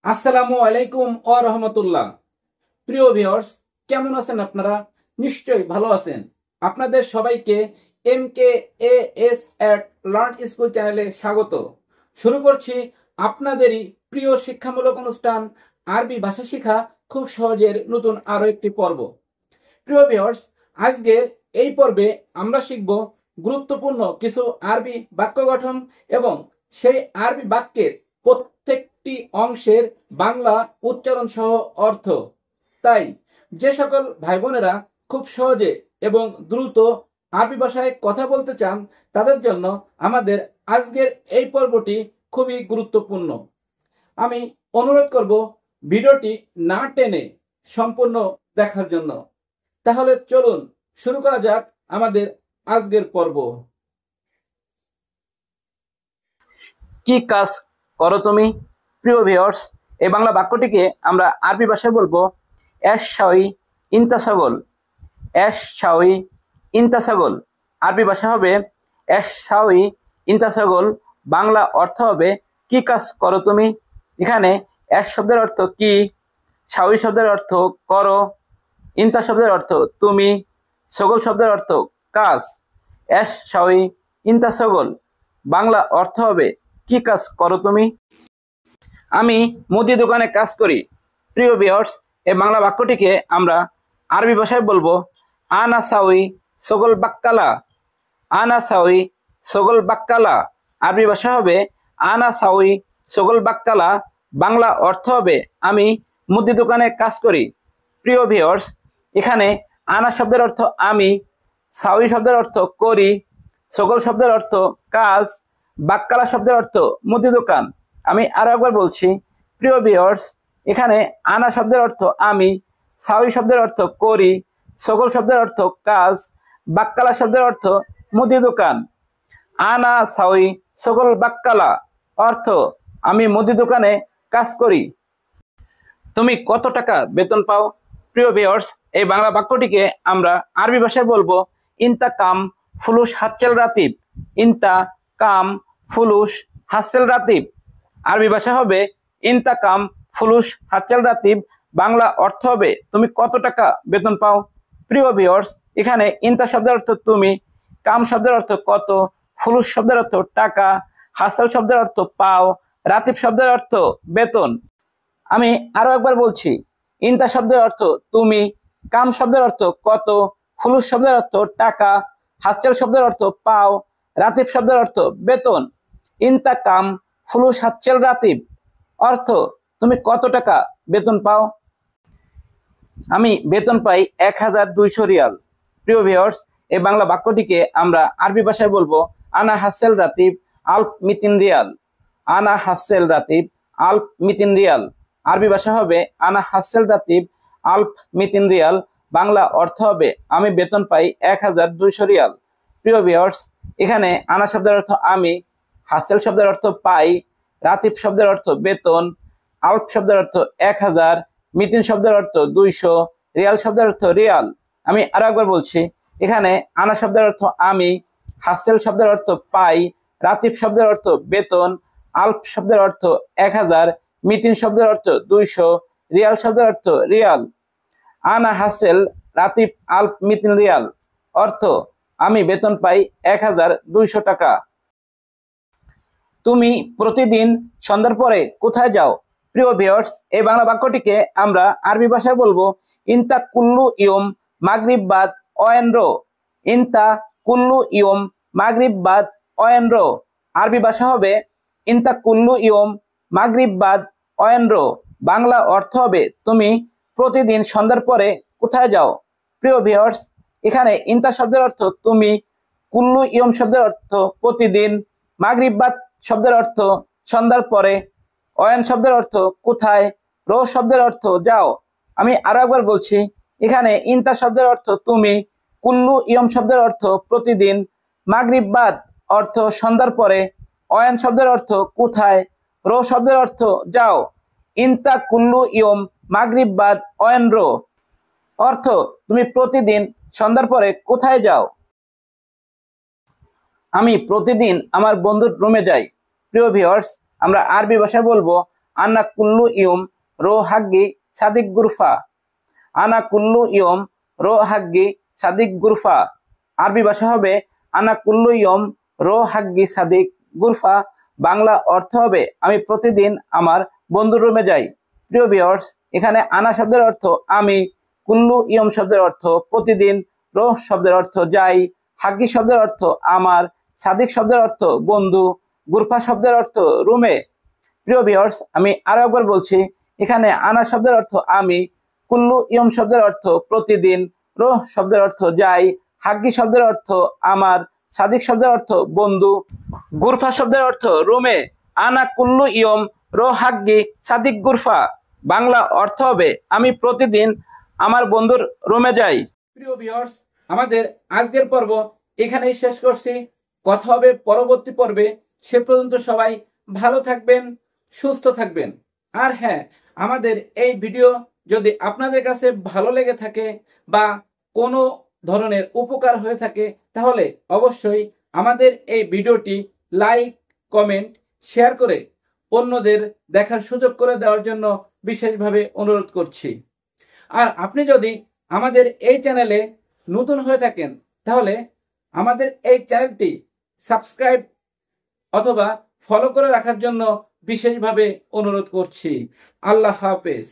আসসালামু আলাইকুম ও রহমতুল্লাহ। প্রিয় ভিউয়ার্স, কেমন আছেন আপনারা? নিশ্চয়ই ভালো আছেন। আপনাদের সবাইকে MKAS এট লার্ন স্কুল চ্যানেলে স্বাগত। শুরু করছি আপনাদেরই প্রিয় শিক্ষামূলক অনুষ্ঠান আরবি ভাষা শেখা খুব সহজের নতুন আরো একটি পর্ব। প্রিয় ভিউয়ার্স, আজকের এই পর্বে আমরা শিখব গুরুত্বপূর্ণ কিছু আরবি বাক্য গঠন এবং সেই আরবি বাক্যের প্রত্যেকটি অংশের বাংলা উচ্চারণ সহ অর্থ। তাই যে সকল ভাই বোনেরা খুব সহজে এবং দ্রুত আরবি ভাষায় কথা বলতে চান তাদের জন্য আমাদের আজকের এই পর্বটি খুবই গুরুত্বপূর্ণ। আমি অনুরোধ করব ভিডিওটি না টেনে সম্পূর্ণ দেখার জন্য। তাহলে চলুন শুরু করা যাক আমাদের আজকের পর্ব। কি কাজ করো তুমি? প্রিয় ভিউয়ার্স, এই বাংলা বাক্যটিকে আমরা আরবি ভাষায় বলবো এশ শাওই ইন্তাসাগল। এশ শাওই ইন্তাসাগল আরবি ভাষা হবে এশ শাওই ইন্তাসাগল। বাংলা অর্থ হবে কি কাজ করো তুমি। এখানে এশ শব্দের অর্থ কি, শাওই শব্দের অর্থ করো, ইন্তা শব্দের অর্থ তুমি, সগল শব্দের অর্থ কাজ। এশ শাওই ইন্তাসাগল বাংলা অর্থ হবে কি কাজ করো তুমি। আমি মুদি দোকানে কাজ করি। প্রিয় ভিউয়ার্স, এই বাংলা বাক্যটিকে আমরা আরবি ভাষায় বলবো আনা সাউই সগল বাক্কালা। আনা সাউই সগল বাক্কালা আরবি ভাষা হবে আনা সাউই সগল বাক্কালা। বাংলা অর্থ হবে আমি মুদি দোকানে কাজ করি। প্রিয় ভিউয়ার্স, এখানে আনা শব্দের অর্থ আমি, সাউই শব্দের অর্থ করি, সগল শব্দের অর্থ কাজ, বাক্কালা শব্দের অর্থ মুদি দোকান। আমি আরো একবার বলছি, প্রিয় ভিউয়ার্স, এখানে আনা শব্দের অর্থ আমি, সাউই শব্দের অর্থ করি, সগল শব্দের অর্থ কাজ, বাক্কালা শব্দের অর্থ মুদি দোকান। আনা সাউই সগল বাক্কালা অর্থ আমি মুদি দোকানে কাজ করি। তুমি কত টাকা বেতন পাও? প্রিয় ভিউয়ার্স, এই বাংলা বাক্যটিকে আমরা আরবি ভাষায় বলবো ইনতা কাম ফুলুস হাচ্চেল রাতিব। ইনতা কাম ফুলুস হাচ্চেল রাতিব আরবি ভাষা হবে ইনতা কাম ফুলুস হাচ্চেল রাতিব। বাংলা অর্থ হবে তুমি কত টাকা বেতন পাও। প্রিয় ভিউয়ার্স, এখানে ইনতা শব্দের অর্থ তুমি, কাম শব্দের অর্থ কত, ফুলুস শব্দের অর্থ টাকা, হাসেল শব্দের অর্থ পাও, রাতিব শব্দের অর্থ বেতন। আমি আরো একবার বলছি, ইনতা শব্দের অর্থ তুমি, কাম শব্দের অর্থ কত, ফুলুস শব্দের অর্থ টাকা, হাসেল শব্দের অর্থ পাও, রাতিব শব্দের অর্থ বেতন। ইনতা কাম ফুলুস হাচ্চেল রাতিব অর্থ তুমি কত টাকা বেতন পাও। আমি বেতন পাই 1200 রিয়াল। প্রিয় ভিউয়ার্স, এই বাংলা বাক্যটিকে আমরা আরবি ভাষায় বলবো আনা হাসেল রাতিব আলফ মিতিন রিয়াল। আনা হাসেল রাতিব আলফ মিতিন রিয়াল আরবি ভাষা হবে আনা হাসেল রাতিব আলফ মিতিন রিয়াল। বাংলা অর্থ হবে আমি বেতন পাই 1200 রিয়াল। প্রিয় ভিউয়ার্স, এখানে আনা শব্দের অর্থ আমি, হাসেল শব্দের অর্থ পাই, রাতিব শব্দের অর্থ বেতন, আলফ শব্দের অর্থ 1000, মিতিন শব্দের অর্থ 200, রিয়াল শব্দের অর্থ রিয়াল। আমি আরো একবার বলছি, এখানে আনা শব্দের অর্থ আমি, হাসেল শব্দের অর্থ পাই, রাতিব শব্দের অর্থ বেতন, আলফ শব্দের অর্থ 1000, মিতিন শব্দের অর্থ 200, রিয়াল শব্দের অর্থ রিয়াল। আনা হাসেল রাতিব আলফ মিতিন রিয়াল অর্থ আমি বেতন পাই 1200 টাকা। তুমি প্রতিদিন সন্ধ্যার পরে কোথায় যাও? প্রিয় ভিউয়ার্স, এই বাংলা বাক্যটিকে আমরা আরবি ভাষায় বলবো ইনতা কুল্লু ইয়ম মাগরিব বাদ ওয়েনরো। ইনতা কুল্লু ইয়ম মাগরিব বাদ ওয়েনরো আরবি ভাষা হবে ইনতা কুল্লু ইয়ম মাগরিব বাদ ওয়েনরো। বাংলা অর্থ হবে তুমি প্রতিদিন সন্ধ্যার পরে কোথায় যাও। প্রিয় ভিউয়ার্স, এখানে ইনতা শব্দের অর্থ তুমি, কুল্লু ইয়ম শব্দের অর্থ প্রতিদিন, মাগরিব বাদ শব্দের অর্থ সন্ধ্যার পরে, অয়ন শব্দের অর্থ কোথায়, রো শব্দের অর্থ যাও। আমি আরো একবার বলছি, এখানে ইনতা শব্দের অর্থ তুমি, কুল্লু ইয়ম শব্দের অর্থ প্রতিদিন, মাগরিব বাদ অর্থ সন্ধ্যার পরে, অয়ন শব্দের অর্থ কোথায়, রো শব্দের অর্থ যাও। ইনতা কুল্লু ইয়ম মাগরিব বাদ অয়ন রো অর্থ তুমি প্রতিদিন সন্ধ্যার পরে কোথায় যাও। আমি প্রতিদিন আমার বন্ধুর রুমে যাই। প্রিয় ভিউয়ার্স, আমরা আরবি ভাষায় বলবো আনা কুল্লু ইয়ম রো হাগ্গি সাদিক গুরফা। আনা কুল্লু ইয়ম রো হাগ্গি সাদিক গুরফা। আরবি ভাষা হবে আনা কুল্লু ইয়ম রো হাগ্গি সাদিক গুরফা। বাংলা অর্থ হবে আমি প্রতিদিন আমার বন্ধুর রুমে যাই। প্রিয় ভিউয়ার্স, এখানে আনা শব্দের অর্থ আমি, কুল্লু ইয়ম শব্দের অর্থ প্রতিদিন, রোহ শব্দের অর্থ যাই, হাগ্গি শব্দের অর্থ আমার, সাদিক শব্দের অর্থ বন্ধু, গুরফা শব্দের অর্থ রুমে। প্রিয় ভিউয়ার্স, আমি আরো একবার বলছি, এখানে আনা শব্দের অর্থ আমি, কুল্লু ইয়ম শব্দের অর্থ প্রতিদিন, রোহ শব্দের অর্থ যাই, হাগ্গি শব্দের অর্থ আমার, সাদিক শব্দের অর্থ বন্ধু, গুরফা শব্দের অর্থ রুমে। আনা কুল্লু ইয়ম রো হাগ্গি সাদিক গুরফা। বাংলা অর্থ হবে আমি প্রতিদিন আমার বন্ধুর রুমে যাই। প্রিয় ভিউয়ার্স, আমাদের আজকের পর্ব এখানেই শেষ করছি। কথা হবে পরবর্তী পর্বে। সে পর্যন্ত সবাই ভালো থাকবেন, সুস্থ থাকবেন। আর হ্যাঁ, আমাদের এই ভিডিও যদি আপনাদের কাছে ভালো লেগে থাকে বা কোনো ধরনের উপকার হয়ে থাকে, তাহলে অবশ্যই আমাদের এই ভিডিওটি লাইক, কমেন্ট, শেয়ার করে অন্যদের দেখার সুযোগ করে দেওয়ার জন্য বিশেষভাবে অনুরোধ করছি। আর আপনি যদি আমাদের এই চ্যানেলে নতুন হয়ে থাকেন, তাহলে আমাদের এই চ্যানেলটি সাবস্ক্রাইব অথবা ফলো করে রাখার জন্য বিশেষভাবে অনুরোধ করছি। আল্লাহ হাফেজ।